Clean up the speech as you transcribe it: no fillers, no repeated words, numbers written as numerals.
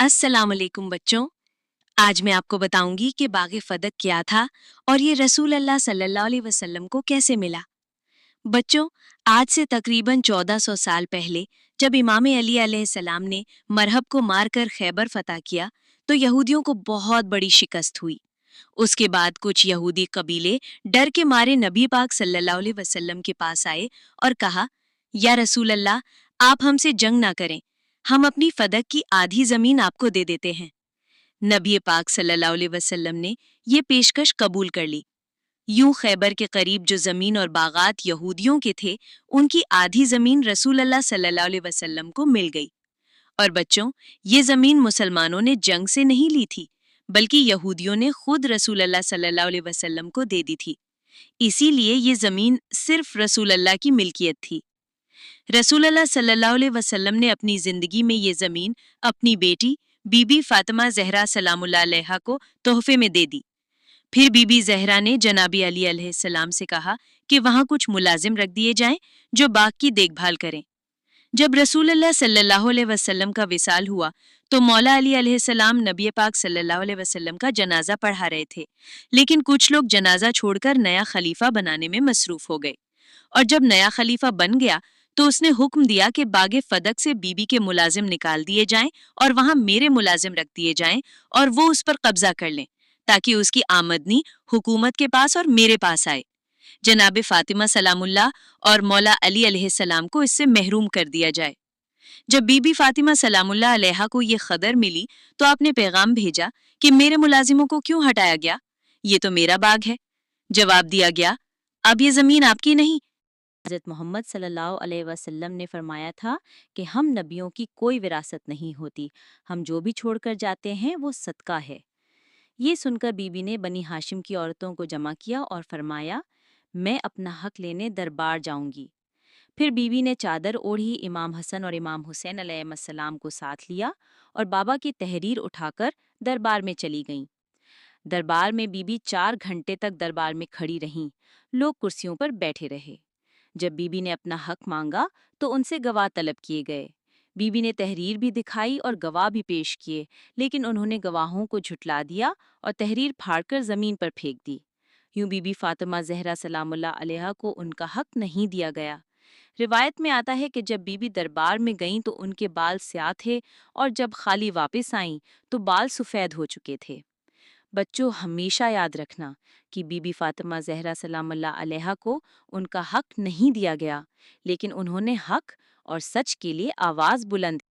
अस्सलाम वालेकुम बच्चों। आज मैं आपको बताऊंगी कि बाग़ फदक क्या था और ये रसूल अल्लाह सल्लल्लाहु अलैहि वसल्लम को कैसे मिला। बच्चों, आज से तकरीबन 1400 साल पहले जब इमाम अली अलैहिस्सलाम ने मरहब को मारकर खैबर फतह किया तो यहूदियों को बहुत बड़ी शिकस्त हुई। उसके बाद कुछ यहूदी कबीले डर के मारे नबी पाक सल्लल्लाहु अलैहि वसल्लम के पास आए और कहा, या रसूल अल्लाह, आप हमसे जंग ना करें, हम अपनी फदक की आधी जमीन आपको दे देते हैं। नबी पाक सल्लल्लाहु अलैहि वसल्लम ने ये पेशकश कबूल कर ली। यूं खैबर के करीब जो जमीन और बागात यहूदियों के थे, उनकी आधी जमीन रसूल अल्लाह सल्लल्लाहु अलैहि वसल्लम को मिल गई। और बच्चों, ये जमीन मुसलमानों ने जंग से नहीं ली थी, बल्कि यहूदियों ने खुद रसूल अल्लाह सल्लल्लाहु अलैहि वसल्लम को दे दी थी। इसीलिए ये जमीन सिर्फ रसूल अल्लाह की मिल्कियत थी। रसूल अल्लाह सल्लल्लाहु अलैहि वसल्लम ने अपनी जिंदगी में ये जमीन अपनी बेटी बीबी फातिमा जहरा सलामुल्लाह अलैहा को तोहफे में दे दी। फिर बीबी जहरा ने जनाबी अली अलैहिस्सलाम से कहा कि वहां कुछ मुलाजिम रख दिए जाएं जो बाग की देखभाल करें। जब रसूल अल्लाह सल्लल्लाहु अलैहि वसल्लम का विसाल हुआ तो मौला अली अलैहिस्सलाम नबी पाक सल्लल्लाहु अलैहि वसल्लम का जनाजा पढ़ा रहे थे, लेकिन कुछ लोग जनाजा छोड़कर नया खलीफा बनाने में मसरूफ हो गए। और जब नया खलीफा बन गया तो उसने हुक्म दिया कि बागे फदक से बीबी के मुलाजिम निकाल दिए जाएं और वहां मेरे मुलाजिम रख दिए जाएं और वो उस पर कब्जा कर लें, ताकि उसकी आमदनी हुकूमत के पास और मेरे पास आए। जनाब फातिमा सलामुल्लाह और मौला अली अलैहिस्सलाम को इससे महरूम कर दिया जाए। जब बीबी फातिमा सलामुल्लाह अलैहा को ये खबर मिली तो आपने पैगाम भेजा कि मेरे मुलाजिमों को क्यों हटाया गया, ये तो मेरा बाग है। जवाब दिया गया, अब ये जमीन आपकी नहीं। हज़रत मोहम्मद सल्लल्लाहु अलैहि वसल्लम ने फरमाया था कि हम नबियों की कोई विरासत नहीं होती, हम जो भी छोड़कर जाते हैं वो सदका है। ये सुनकर बीबी ने बनी हाशिम की औरतों को जमा किया और फरमाया, मैं अपना हक लेने दरबार जाऊंगी। फिर बीबी ने चादर ओढ़ी, इमाम हसन और इमाम हुसैन अलैहिस्सलाम को साथ लिया और बाबा की तहरीर उठाकर दरबार में चली गईं। दरबार में बीबी 4 घंटे तक दरबार में खड़ी रहीं। लोग कुर्सियों पर बैठे रहे। जब बीबी ने अपना हक मांगा तो उनसे गवाह तलब किए गए। बीबी ने तहरीर भी दिखाई और गवाह भी पेश किए, लेकिन उन्होंने गवाहों को झुटला दिया और तहरीर फाड़कर जमीन पर फेंक दी। यूं बीबी फातिमा जहरा सलामुल्लाह अलैहा को उनका हक नहीं दिया गया। रिवायत में आता है कि जब बीबी दरबार में गईं तो उनके बाल स्याह थे और जब खाली वापस आईं तो बाल सफ़ेद हो चुके थे। बच्चों, हमेशा याद रखना कि बीबी फातिमा जहरा सलामुल्लाह अलैहा को उनका हक नहीं दिया गया, लेकिन उन्होंने हक और सच के लिए आवाज़ बुलंद